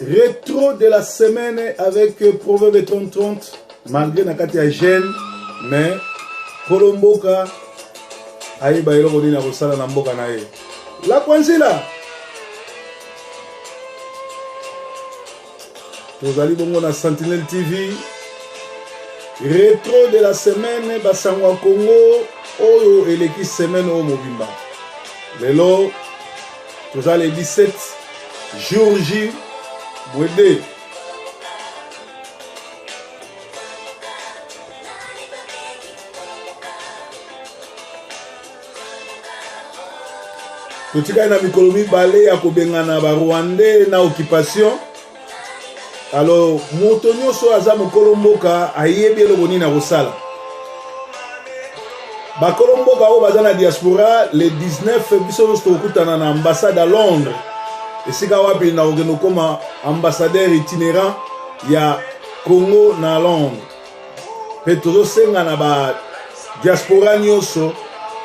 Rétro de la semaine avec Proverbe 30-30, malgré Nakati à Gênes, mais Kolomboka, Aïba Elo Rodina Rosala Namboka Nae. La Kwanzila. Vous allez bongo na Sentinelle TV. Rétro de la semaine, Basangwa Congo, Oyo Eleki semaine au Mobimba. Lelo, vous allez 17 jour J. Bwede. Totika na mikolomi balé ya kobengana ba Rwandais na occupation. Alors moto nyonso aza mokolo mboka ayebi eloko nini na kosala. Ba kolomboka o baza na diaspora le 19 biso nyonso tokutana na ambassade à Londres. Et si Kawapi na ogeno comme ambassadeur itinérant ya Congo na Londres. Pe tozo senga na ba diaspora nyonso,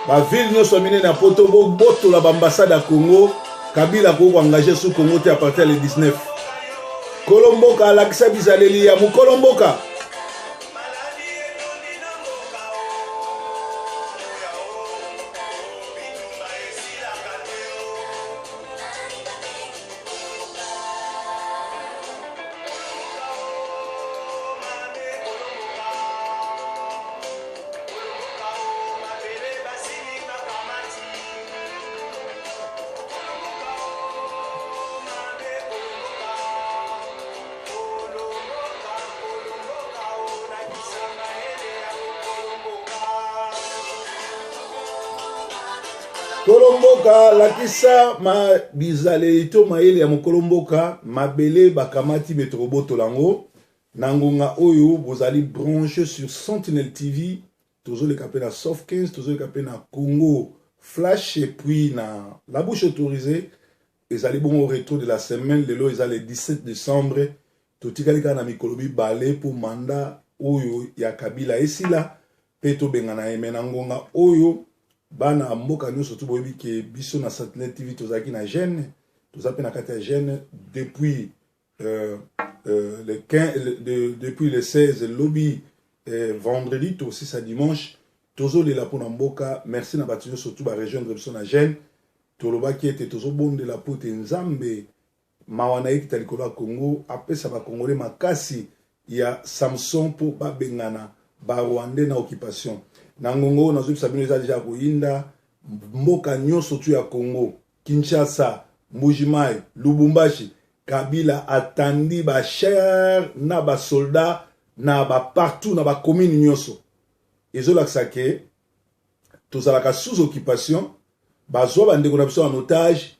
ba ville nyonso mine na poto boto la ambassade à Congo, Kabila ko engagé sur Congo te à partir le 19. Kolomboka lakisa bizaleli ya mu Kolomboka. Kolomboka lakisa ma bizalelito maele ya mokolomboka mabele bakamati betroboto lango nangonga oyo bozali branché sur Sentinelle TV toujours le capé na Soft 15 toujours le capé na Congo Flash et puis na la bouche autorisée ezali bon au retour de la semaine lelo ezali le 17 décembre totikali kana mikolobi balé pour mandat oyo ya Kabila esila peto bengana emenangonga oyo bana mboka nous surtout boyebi ke biso na Sentinelle TV tozaki na Gênes tozape na kati ya Gênes depuis le 15 depuis le 16 lobby vendredi to aussi ça dimanche tozo lela pona mboka merci na batu surtout ba rejoindre biso na Gênes toloba ki ete tozo bonde la pote nzambe mawana ekita likolo ya Congo apesa ba congolais makasi ya Samson po ba bengana ba Rwandais na occupation Nangongo na zubi sabino eza deja koyinda mboka nyonso tu ya Congo Kinshasa Mbujimai Lubumbashi Kabila atandi ba cher na ba soldat na ba partout na ba commune nyonso ezolakisa ke tozalaka sous occupation bazwa bandeko na biso en otage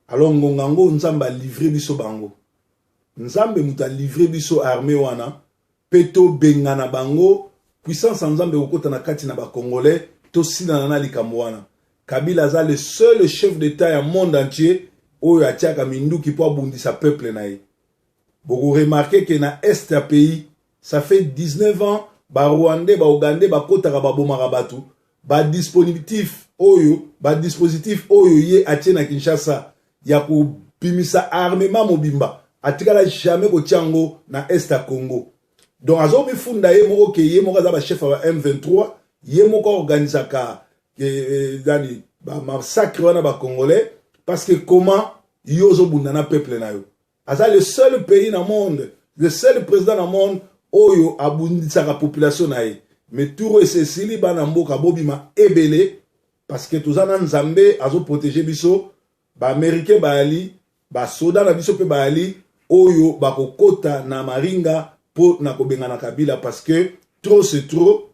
alors ngongango nzamba livrer biso bango nzambe muta livrer biso armée wana peto bengana bango puissance nzambe okota na kati na ba congolais to sina na likambo wana Kabila za le seul chef d'état ya monde entier oyo atiaka minduki po abundisa peuple na ye boko remarquer que na est ya pays ça fait 19 ans ba Rwandais ba Ougandais ba kotaka ba bomaka batu ba dispositif oyo ye atie na Kinshasa ya ko bimisa armement mobimba atikala jamais ko tiango na est ya Congo. Donc azo mi funda ye moko ke ye moko za ba chef wa M23 ye moko organisaka dani ba massacre wana ba congolais parce que comment yozo bundana peuple na yo aza le seul pays na monde le seul président na monde oyo abundisaka population na ye mais touro et Cécile bana mboka bobima ebele parce que tozana nzambe azo protéger biso ba américain ba ali ba soda na biso pe ba ali oyo ba kokota na maringa pour na kobenga na Kabila parce que trop c'est trop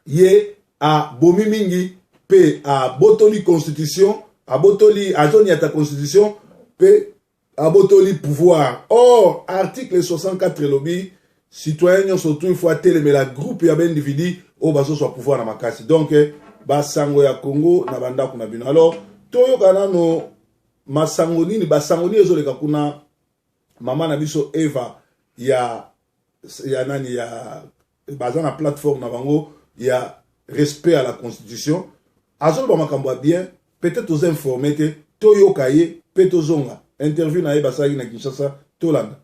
ye a bomi mingi pe a botoli constitution a botoli a zoni ta constitution pe a botoli pouvoir or article 64 lobby citoyen surtout il faut mais la groupe ya ben individu o baso soit pouvoir na makasi donc basango ya Congo na banda kuna bino alors toyo kana no masango nini basango ni ezoleka kuna mama na biso Eva ya nani ya bazana na plateforme na bango ya respect à la constitution azolo ba makambo bien peut-être aux informer que toyo kaye pe tozonga interview na ye basalaki na Kinshasa tolanda.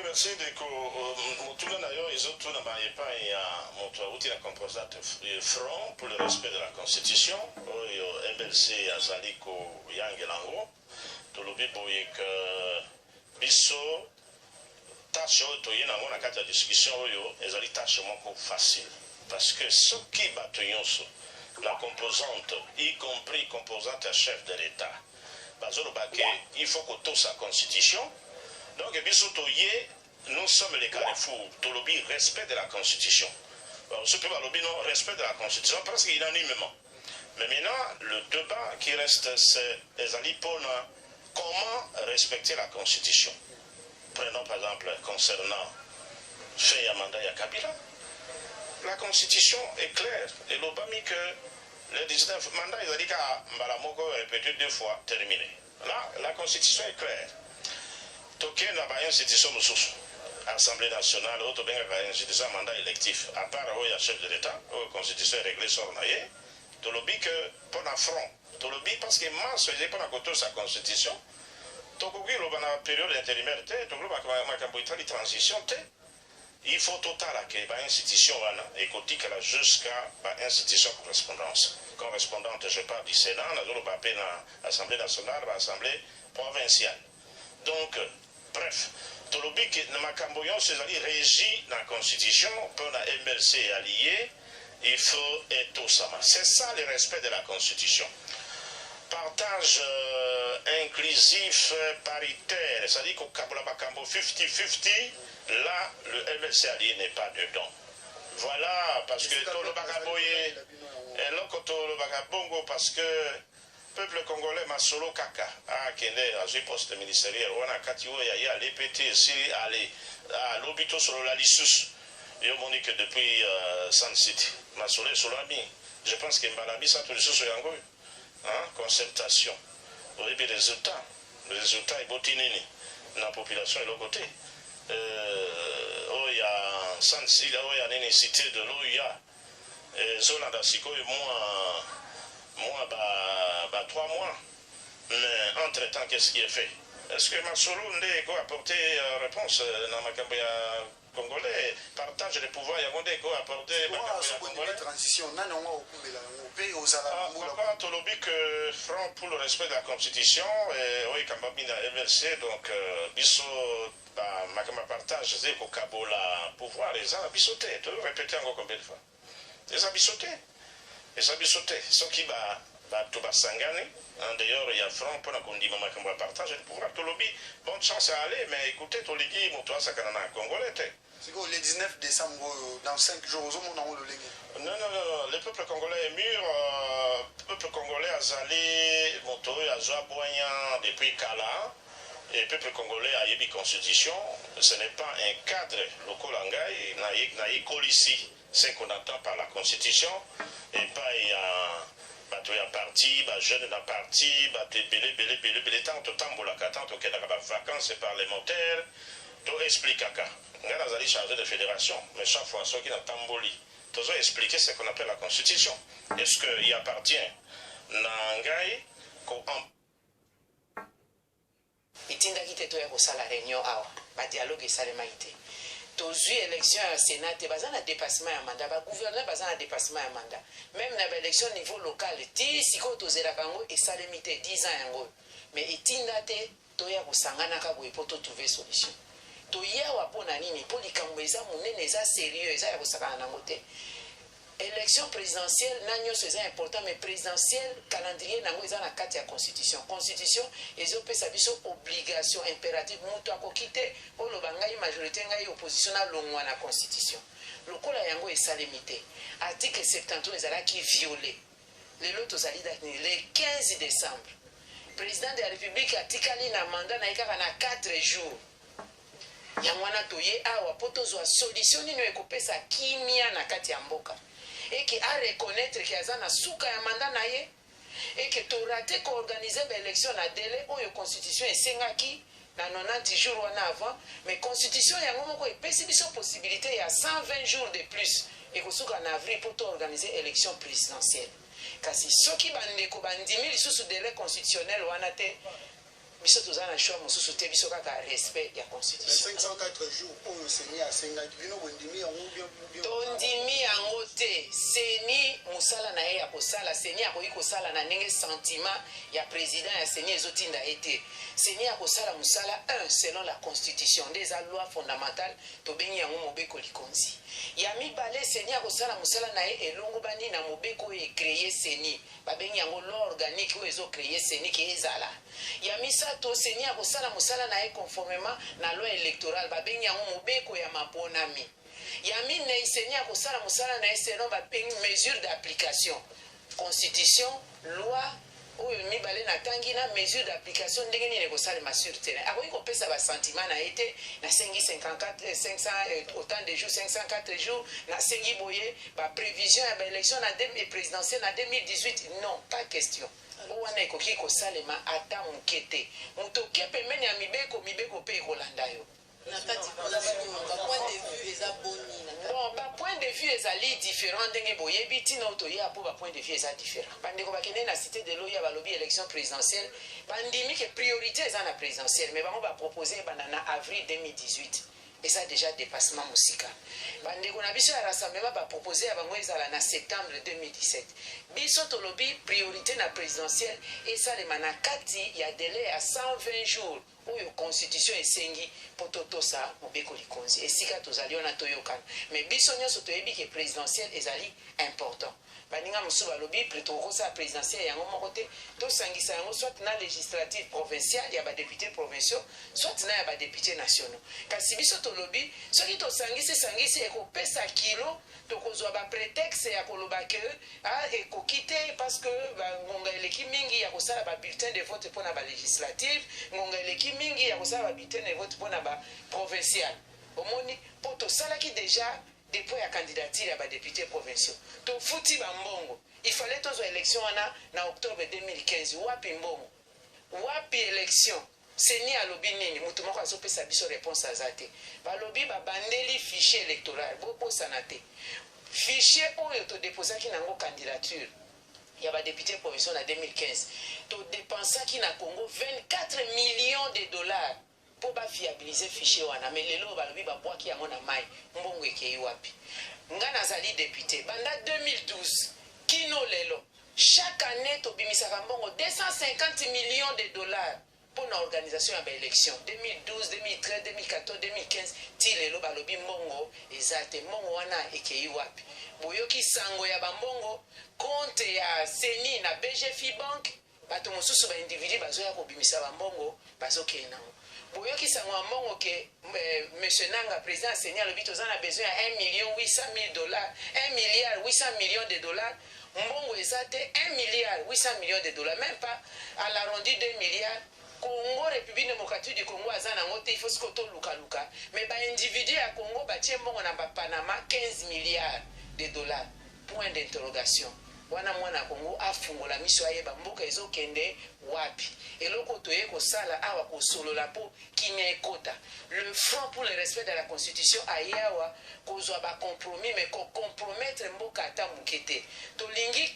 Merci de Moutula Nayo, ils ont tout dans ma épargne à Moutouaouti, la composante front pour le respect de la Constitution. MLC Azaliko Yangelango, tout le biboye que Bisso, tâche autoyé dans mon acte de discussion, ils ont dit tâche moins facile. Parce que ce qui battent la composante, y compris composante chef de l'État, il faut que tout sa Constitution. Donc, Bisso Toye, nous sommes les carrefours, tout le respect de la Constitution. Ce que le non respect de la Constitution, presque unanimement. Mais maintenant, le débat qui reste, c'est comment respecter la Constitution. Prenons par exemple concernant Fait Yamanda Yakabila. La Constitution est claire. Et l'Obami que le 19 mandat, ils ont dit qu'à Mbalamoko répété 2 fois, terminé. Là, la Constitution est claire. Toké n'a pas une institution de source. Assemblée nationale, autre bien une institution mandat électif. À part le chef de l'État, la Constitution est réglée sur Naye. Tout le but que pour la front. Tout le but parce que mars, faisait pas côté sa Constitution. Tout le but, la période intérimaire, tout le but, la transition, il faut total que l'institution écotique jusqu'à l'institution correspondante. Je parle du Sénat, l'Assemblée nationale, l'Assemblée provinciale. Donc, bref, tout le but que Makamboyon s'est régi dans la Constitution pour la MLC alliée, il faut être tout ça. C'est ça le respect de la Constitution. Partage inclusif, paritaire, c'est-à-dire qu'au Kabola Bakambo 50-50, là, le MLC allié n'est pas dedans. Voilà, parce que tout le Bagaboye, et là, tout le Bagabongo, parce que le peuple congolais m'a solo kaka, qui est à poste ministériel, on a Katio et à l'EPT, ici, à l'hôpital sur la Lissus. Et on dit que depuis San City, m'a solo sur l'ami. Je pense que Mbalami, ça, tout le sous Yango. Concertation. Vous avez des résultats. Les résultats, ils botinini. Dans la population et l'autre côté. Il y a San City, il y a une cité de l'eau, il y a. Zona d'Asiko, moi, 3 mois. Mais entre-temps, qu'est-ce qui est fait? Est-ce que Masolo a apporté réponse dans ma campagne congolais? Partage les pouvoirs, il y a un apporté la transition. Papa Tolobi que front pour le respect de la Constitution, et oui, quand même, MLC, donc, biso, ma partage, c'est qu'au Cabo, la pouvoir, les gens abissoté. Tu veux répéter encore combien de fois? Les abissoté. Les abissoté. Ce qui va. Tout va s'engager. D'ailleurs, il y a front pour qu'on dit maman qu'on va partager le pouvoir. Tout le monde, bonne chance à aller, mais écoutez, tout le monde, toi, ça canana congolais. C'est quoi le 19 décembre, dans 5 jours, on a le légué. Non, le peuple congolais est mûr. Le peuple congolais a zali, moto, a zoaboyan depuis Kala. Et le peuple congolais a eu une constitution. Ce n'est pas un cadre local angay, n'a école ici. C'est qu'on attend par la constitution. Et pas il y a. Tu es parti, jeune dans parti, tu es belé, tant que tu as des vacances parlementaires, tu expliques à quoi. Nous allons chargé de fédération, mais chaque fois, ceux qui n'ont pas tamboli, tu dois expliquer ce qu'on appelle la constitution. Est-ce qu'il appartient à Nangaï qu'on. Itindaki te toya kosala réunion awa ba dialogue esalema ite tozwi élection ya Sénat te baza na dépassement ya mandat ba gouverneur baza na dépassement ya mandat même na ba élection niveau local ti siko tozelaka yango esalemi te 10 ans yango mais itinda te toya kosangana ka boye po to trouver solution toya wa pona nini po likambo eza monene eza sérieux eza ya kosakana nango te. Élection présidentielle, c'est important, mais présidentielle, calendrier, c'est la carte de la constitution. Constitution, ils ont fait obligation impérative, nous avons quitté pour le majorité de l'opposition à la constitution. Le coup là, est salimité. Article 71, qui est violé. Le 15 décembre, le président de la République a dit un mandat na 4 jours. Yangwana toye awa poto zo solution ni ekopesa kimia na kati ya mboka. Et qui a reconnaître qu'il y a un souka ya mandat na ye et que tu raté qu'organiser l'élection na délai ou la constitution et sengaki na 90 jours avant mais constitution ya ngomoko epesi biso possibilité il y a 120 jours de plus ekosuka na avril pour organiser élection présidentielle kasi soki bandeko bandimi lisusu délai constitutionnel wana te biso toza na choix mosusu te biso kaka respect ya constitution 504 jours oyo seni asengaki bino bondimi yango tondimi yango te seni mosala na ye ya kosala seni akoki kosala na ndenge sentiment ya président ya seni ezotinda ye te seni ya kosala mosala 1 selon la constitution nde eza loi fondamentale tobengi yango mobeko likonzi ya mibale seni ya kosala mosala na ye elongo bani na mobeko oyo ekreye seni babengi yango loi organique oyo ezokreye seni ke ezala ya misato seni ya kosala mosala na ye conformément na loi électorale babengi yango mobeko ya maponami ya minei seni ya kosala mosala na ye selon babengi mesure d'application constitution loi oyo mibale natangi na mesure d'application ndenge nini ekosalema sur terrain akoki kopesa basentiment na ye te nasengi 500 autant de jours 504 jours nasengi boye baprévision ya baélection na présidentielle na 2018 non pas question wana ekoki kosalema ata moke te moto oke pembeni ya mibeko mpe ekolanda yo bon bapoint de vue ezali différent ndenge boyebi ntina otoya mpo bapoint de vue eza différent bandeko bakende na cité de loya balobi élection présidentielle bandimi ke priorité eza na présidentielle mais bango bapropose banda na avril 2018 eza déjà dépassement mosika bandeko na biso ya rassemblement bapropose ya bango ezala na septembre 2017 biso tolobi priorité na présidentielle esalema na kati ya délai ya 120 jours oyo constitution esengi mpo totosa mobeko likonzi esika tozali wana toyokana mais biso nyonso toyebi ke présidentielle ezali important baninga mosusu balobi plutôt okosala présidentielle yango moko te tosangisa yango soit na législative provinciale ya badéputé provinciaux soit na ya badéputé nationaux kasi biso tolobi soki tosangisi ekopesa kilo tokozwa baprétexte ya koloba ke ekoki te parce que ngonga eleki mingi ya kosala babulletin de vote mpona balégislative ngonga eleki mingi ya kosala babulletin de vote mpona baprovinciale omoni mpo tosalaki déjà dépôt ya candidature ya badéputé provinciaux tofuti bambongo il fallait tozwa élection wana na octobre 2015 wapi mbongo wapi élection seni alobi nini moto moko azopesa biso réponse aza te balobi babandeli fichier électoral bobosana te fichier oyo todéposaki nango candidature ya badéputé provinciaux na 2015 todépensaki na Congo 24 millions de dollars pour bafiabiliser fichier wana mais lelo balobi babwaki yango na mai mbongo ekei wapi nga nazali député banda 2012 kino lelo chaque année tobimisaka mbongo 250 millions de dollars pour na organisation ya baélection 2012 2013 2014 2015 ti lelo balobi mbongo eza te mbongo wana ekei wapi boyoki sango ya bambongo compte ya seni na BGFI bank bato mosusu baindividu bazoya kobimisa bambongo bazokei nango boyoki sango ya mbongo ke monsieur Nanga président seni alobi toza na besoin ya 1,800,000 dollars 1,800,000,000 de dollars mbongo eza te 1,800,000,000 de dollars même pas à l'arrondi 2 milliards Congo République démocratique du Congo aza nango te il faut siko tolukaluka mais baindividu ya Congo batie mbongo na bapanama 15 milliards de dollars point d'interrogation wana mwana Congo afungola miso ayeba mboka ezokende wapi eloko toye kosala awa kosolola po kimia ekota le front pour le respect de la constitution ayawa kozwa ba compromis mais ko compromettre mboka ata mukete tolingi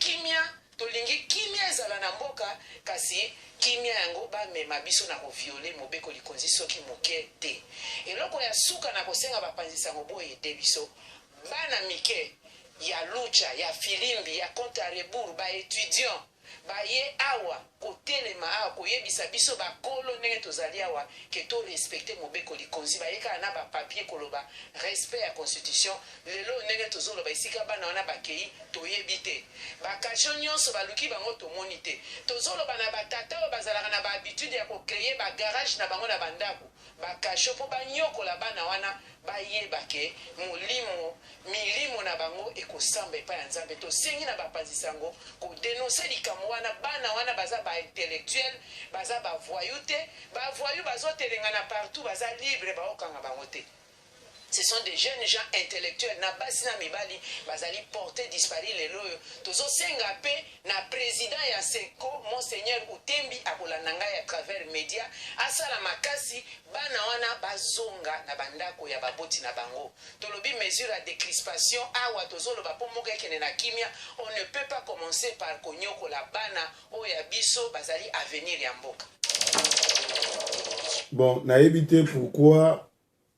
kimia ezala na mboka kasi kimia yango bamema biso na koviole mobeko likonzi soki moke te eloko ya suka na kosenga bapanzisa ngo boye te biso bana mike ya lucha ya filimbi ya compte à rebours ba étudiant baye awa kotelema awa koyebisa biso bakolo ndenge tozali awa ke to respecte mobeko likonzi bayekala na bapapier koloba respect ya constitution lelo ndenge tozoloba esika bana wana bakei toyebi te bakasho nyonso baluki bango tomoni te tozoloba na batata oyo bazalaka na bahabitude ya kokreye bagarage na bango na bandako bakasho mpo banyokola bana wana bayeba ke milimo na bango ekosamba epai ya nzambe tosengi na bapanzisa yango kodenonse likambo wana bana wana baza baintellectuel baza bavoyu te bavoyu bazotelenga na partout baza libre baokanga bango te Ce sont des jeunes gens intellectuels. Na basi na mibali bazali porté disparu lelo. Tozo senga pe na président ya Seko Monseigneur Utembi akolanda ngai à travers média asala makasi bana wana bazonga na bandako ya baboti na bango. Tolobi mesure à décrispation awa tozo loba po moka kene na kimia. On ne peut pas commencer par konyoko la bana oya biso bazali avenir ya mboka. Bon, na évité pourquoi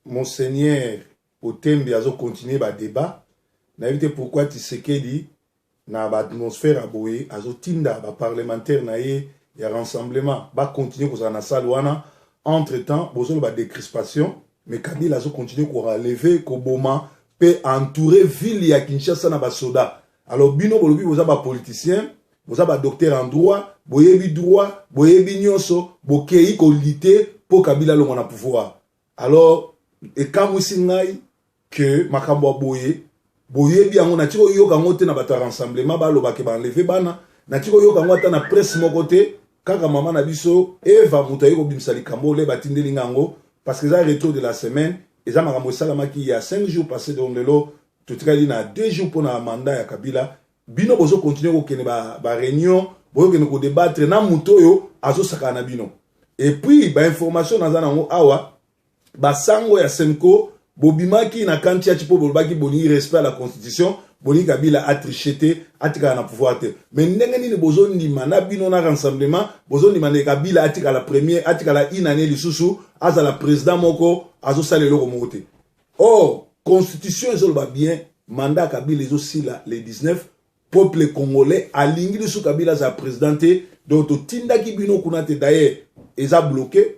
Monseigneur Otembi a continué le débat. Na évité pourquoi Tshisekedi na l'atmosphère a boye a tinda ba parlementaire na ye ya rassemblement ba continuer ko na salwana entre temps bozo ba décrispation mais Kabila a continué ko relever ko boma peut entourer ville ya Kinshasa na ba soda. Alors bino bolobi boza ba politicien, boza ba docteur en droit, boyebi droit, boyebi nyonso, bokei ko lité pour Kabila longo na pouvoir. Alors et comme singai que makambo boye boyebi yango na tiko yoka ngote na bata rassemblement ba loba ke ba enlever bana na tiko yoka ngota na presse mo côté kaka mama na biso Eva mutayi ko bimsali kambo le batindeli ngango parce que ça retour de la semaine et ça makambo salama ki il y a 5 jours passé dans lelo tout kali na 2 jours pour na mandat ya Kabila bino bozo continuer ko kene ba réunion boyo kene ko débattre na mutoyo azo sakana bino et puis ba information na zanango awa basango ya Senko bobimaki na kanti ya chipo bolbaki boni respect à la constitution boni Kabila a tricheté atika na pouvoir te mais ndenge nini bozo ndima na bino na rassemblement bozo ndima ne Kabila atika la première atika la inane lisusu aza la président moko azo sale loko mokote or constitution ezoloba bien mandat Kabila ezo sila les 19 peuple congolais alingi lisusu Kabila za présidenté donc tindaki bino kuna te d'ailleurs eza bloqué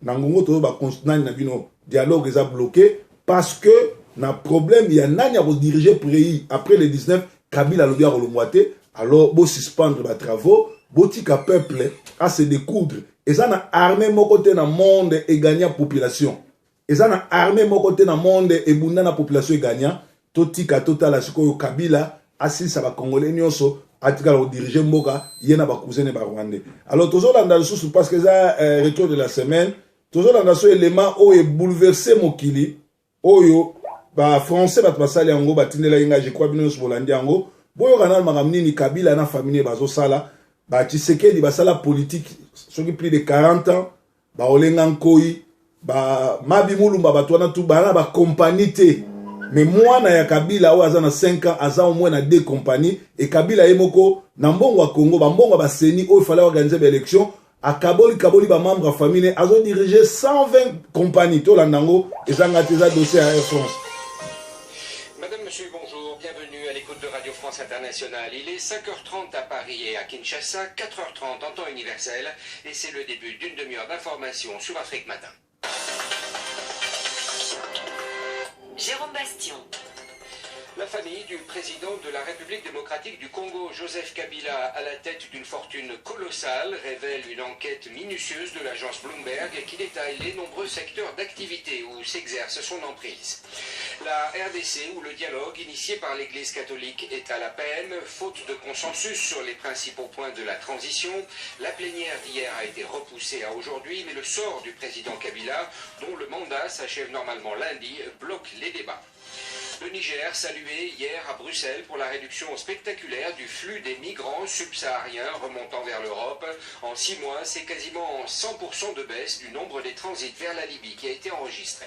nangongo to ba constitution na bino dialogue eza bloqué parce que na problème il y a nani à diriger pays après les 19 Kabila lobia ko lomwate alors bo suspendre ba travaux botika peuple à se découdre et ça na armée moko te na monde et gagner population et ça na armée moko te na monde et bunda na population et gagnant totika total sikoyo Kabila asisa ba congolais nyonso atika ko diriger mboka yena ba cousin ba rwandais alors toujours dans le sous parce que ça retour de la semaine toujours dans ce élément où est bouleversé mokili oyo ba français bat basali yango batindela inga je crois bino bolandi yango boyo kanal makamni ni Kabila na famille bazo sala ba Tshisekedi basala politique soki plus de 40 ans ba olenga nkoi ba mabi mulumba batwana tu bana ba compagnie te mais mwana ya Kabila o azana 5 ans aza au moins na 2 compagnies et Kabila yemoko na mbongo wa Congo ba mbongo ba seni o fallait organiser ba élection à Kaboli ba membre famille azo diriger 120 compagnies to landango ezanga teza dossier à Air France. Madame, monsieur, bonjour, bienvenue à l'écoute de Radio France Internationale. Il est 5h30 à Paris et à Kinshasa, 4h30 en temps universel et c'est le début d'une demi-heure d'information sur Afrique Matin. Jérôme Bastion. La famille du président de la République démocratique du Congo, Joseph Kabila, à la tête d'une fortune colossale, révèle une enquête minutieuse de l'agence Bloomberg qui détaille les nombreux secteurs d'activité où s'exerce son emprise. La RDC, où le dialogue initié par l'Église catholique est à la peine, faute de consensus sur les principaux points de la transition, la plénière d'hier a été repoussée à aujourd'hui, mais le sort du président Kabila, dont le mandat s'achève normalement lundi, bloque les débats. Le Niger salué hier à Bruxelles pour la réduction spectaculaire du flux des migrants subsahariens remontant vers l'Europe. En 6 mois, c'est quasiment 100% de baisse du nombre des transits vers la Libye qui a été enregistré.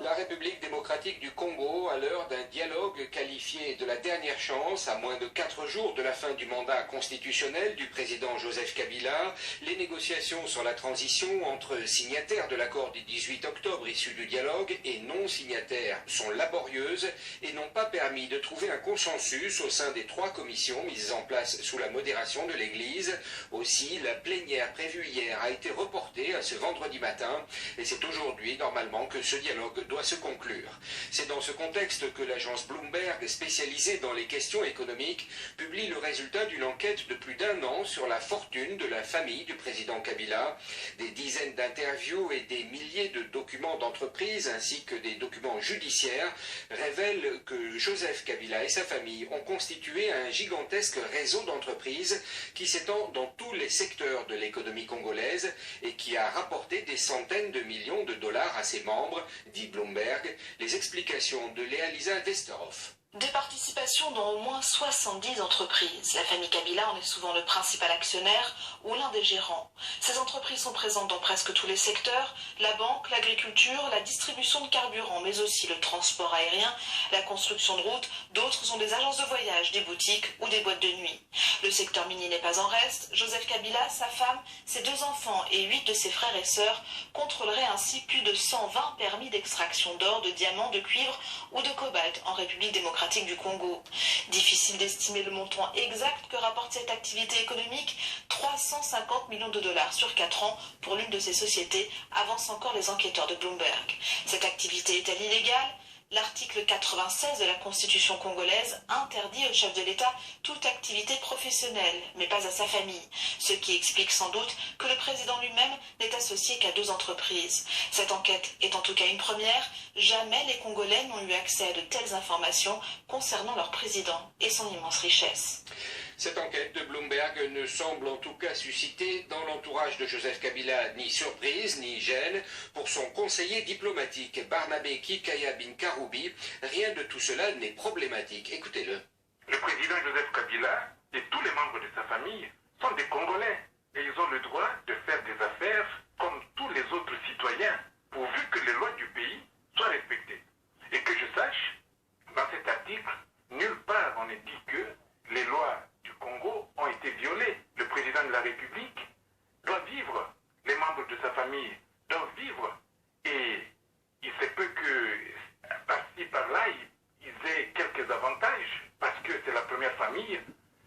La République démocratique du Congo, à l'heure d'un dialogue qualifié de la dernière chance, à moins de 4 jours de la fin du mandat constitutionnel du président Joseph Kabila, les négociations sur la transition entre signataires de l'accord du 18 octobre issu du dialogue et non signataires sont laborieuses et n'ont pas permis de trouver un consensus au sein des 3 commissions mises en place sous la modération de l'Église. Aussi, la plénière prévue hier a été reportée à ce vendredi matin et c'est aujourd'hui normalement que ce dialogue doit se conclure. C'est dans ce contexte que l'agence Bloomberg, spécialisée dans les questions économiques, publie le résultat d'une enquête de plus d'1 an sur la fortune de la famille du président Kabila. Des dizaines d'interviews et des milliers de documents d'entreprise ainsi que des documents judiciaires révèlent que Joseph Kabila et sa famille ont constitué un gigantesque réseau d'entreprises qui s'étend dans tous les secteurs de l'économie congolaise et qui a rapporté des centaines de millions de dollars à ses membres, dit Bloomberg. Les explications de Léa-Lisa Westerhoff. Des participations dans au moins 70 entreprises. La famille Kabila en est souvent le principal actionnaire ou l'un des gérants. Ces entreprises sont présentes dans presque tous les secteurs, la banque, l'agriculture, la distribution de carburant, mais aussi le transport aérien, la construction de routes. D'autres sont des agences de voyage, des boutiques ou des boîtes de nuit. Le secteur minier n'est pas en reste. Joseph Kabila, sa femme, ses 2 enfants et 8 de ses frères et sœurs contrôleraient ainsi plus de 120 permis d'extraction d'or, de diamants, de cuivre ou de cobalt en République démocratique du Congo. Difficile d'estimer le montant exact que rapporte cette activité économique, 350 millions de dollars sur 4 ans pour l'une de ces sociétés, avancent encore les enquêteurs de Bloomberg. Cette activité est-elle illégale ? L'article 96 de la Constitution congolaise interdit au chef de l'État toute activité professionnelle, mais pas à sa famille, ce qui explique sans doute que le président lui-même n'est associé qu'à 2 entreprises. Cette enquête est en tout cas une première. Jamais les Congolais n'ont eu accès à de telles informations concernant leur président et son immense richesse. Cette enquête de Bloomberg ne semble en tout cas susciter dans l'entourage de Joseph Kabila ni surprise ni gêne. Pour son conseiller diplomatique Barnabé Kikaya Bin Karoubi, rien de tout cela n'est problématique. Écoutez-le. Le président Joseph Kabila et tous les membres de sa famille sont des Congolais et ils ont le droit de faire des affaires comme tous les autres citoyens pourvu que les lois du pays soient respectées. Et que je sache, dans cet article, nulle part on ne dit que les lois du Congo ont été violées. Le président de la République doit vivre, les membres de sa famille doivent vivre, et il se peut que par-ci par-là ils aient quelques avantages parce que c'est la première famille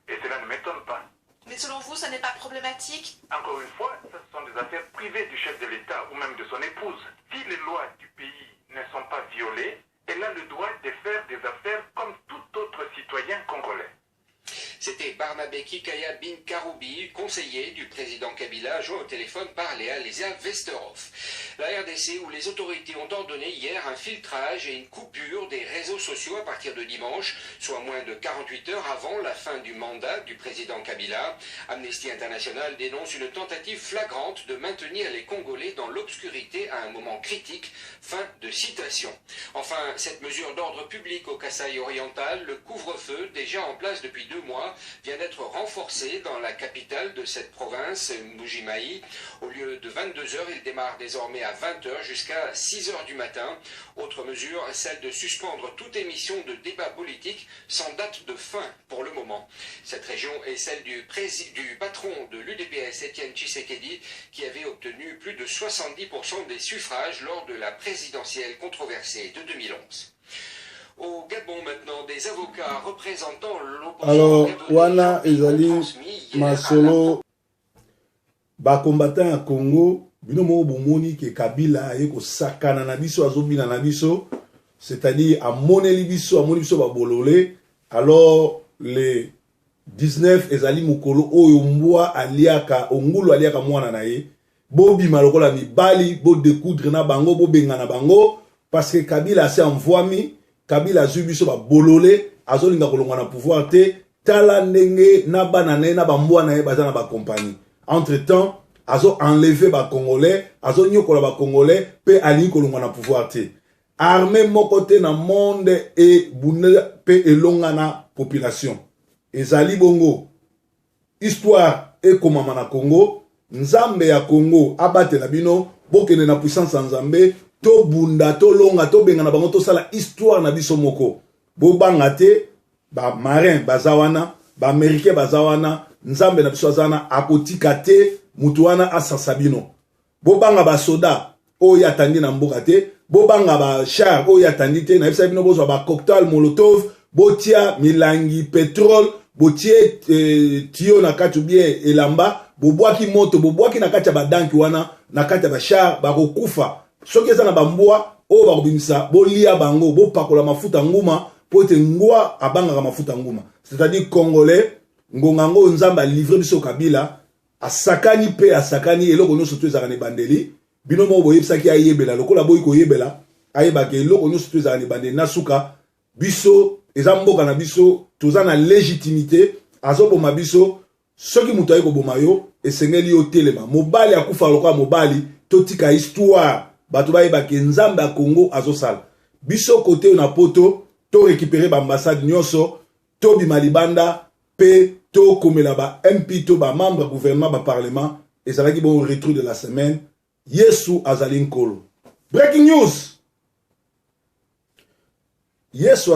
et cela ne m'étonne pas. Mais selon vous, ce n'est pas problématique ? Encore une fois, ce sont des affaires privées du chef de l'État ou même de son épouse. Si les lois du pays ne sont pas violées, elle a le droit de faire des affaires comme tout autre citoyen congolais. C'était Barnabé Kikaya Bin Karoubi, conseiller du président Kabila, joint au téléphone par Léa-Lisa Westerhoff. La RDC, où les autorités ont ordonné hier un filtrage et une coupure des réseaux sociaux à partir de dimanche, soit moins de 48 heures avant la fin du mandat du président Kabila. Amnesty International dénonce une tentative flagrante de maintenir les Congolais dans l'obscurité à un moment critique. Fin de citation. Enfin, cette mesure d'ordre public au Kasaï oriental, le couvre-feu, déjà en place depuis 2 mois, vient d'être renforcé dans la capitale de cette province, Mbujimayi. Au lieu de 22 h, il démarre désormais à 20 h jusqu'à 6 h du matin. Autre mesure, celle de suspendre toute émission de débat politique sans date de fin pour le moment. Cette région est celle du patron de l'UDPS, Étienne Tshisekedi, qui avait obtenu plus de 70% des suffrages lors de la présidentielle controversée de 2011. Au Gabon maintenant, des avocats représentant l'opposition. Alors, wana ezali masolo ba combattant à Congo, binomo bomoni ke Kabila ye ko sakana na biso azobina na biso, c'est-à-dire à moneli biso ba bololé. Alors les 19 ezali mukolo oyo mbwa aliaka ongulu aliaka mwana na ye, bobi malokola mibali bo découdre na bango bo benga na bango parce que Kabila s'est envoyé. Kabila zubiso ba bololé azolinga kolongwa na pouvoir te tala ndenge na banane na bambwa na ye baza na ba compagnie. Entre-temps azo enlever ba congolais, azo nyokola ba congolais pe ali kolongwa na pouvoir te. Armée moko te na monde e bunela pe elonga na population. Ezali bongo histoire e komama na Congo, nzambe ya Congo abate na bino bokene na puissance nzambe. To bunda, to longa, to benga na bango, to sala histoire na biso moko. Bo banga te, ba marin bazawana, ba américain bazawana, nzambe na biso azana, akotika te, mutuwana asasabino. Bo banga ba soda, o yatandi na mboka te, bo banga ba char, o yatandi te, na bisa bino bozo ba cocktail molotov, bo tia milangi pétrole, bo tie tio na kati bien elamba, bo boaki moto, bo boaki na kati ba danki wana, na kati ba char, ba kokufa. Soki eza na bambwa o bakobimisa bolia bango bopakola mafuta nguma po ete ngwa abangaka mafuta nguma, c'est-à-dire congolais ngonga ngo nzamba livrer biso Kabila asakani pe asakani eloko nyonso to ezaka ne bandeli bino mo boyebisaki ayebela lokola boyi koyebela ayebaka eloko nyonso to ezaka ne bandeli nasuka biso eza mboka na biso toza na légitimité azoboma biso soki mutu ayi koboma yo esengeli yo telema mobali akufa lokola mobali totika histoire bato bayebaka nzambe ya Congo azosala biso kote na poto to récupérer ba ambassade nyonso to bima libanda pe to komela ba MP to ba membre gouvernement ba parlement ezalaki bon retour de la semaine Yesu azali nkolo. Breaking news. Yesu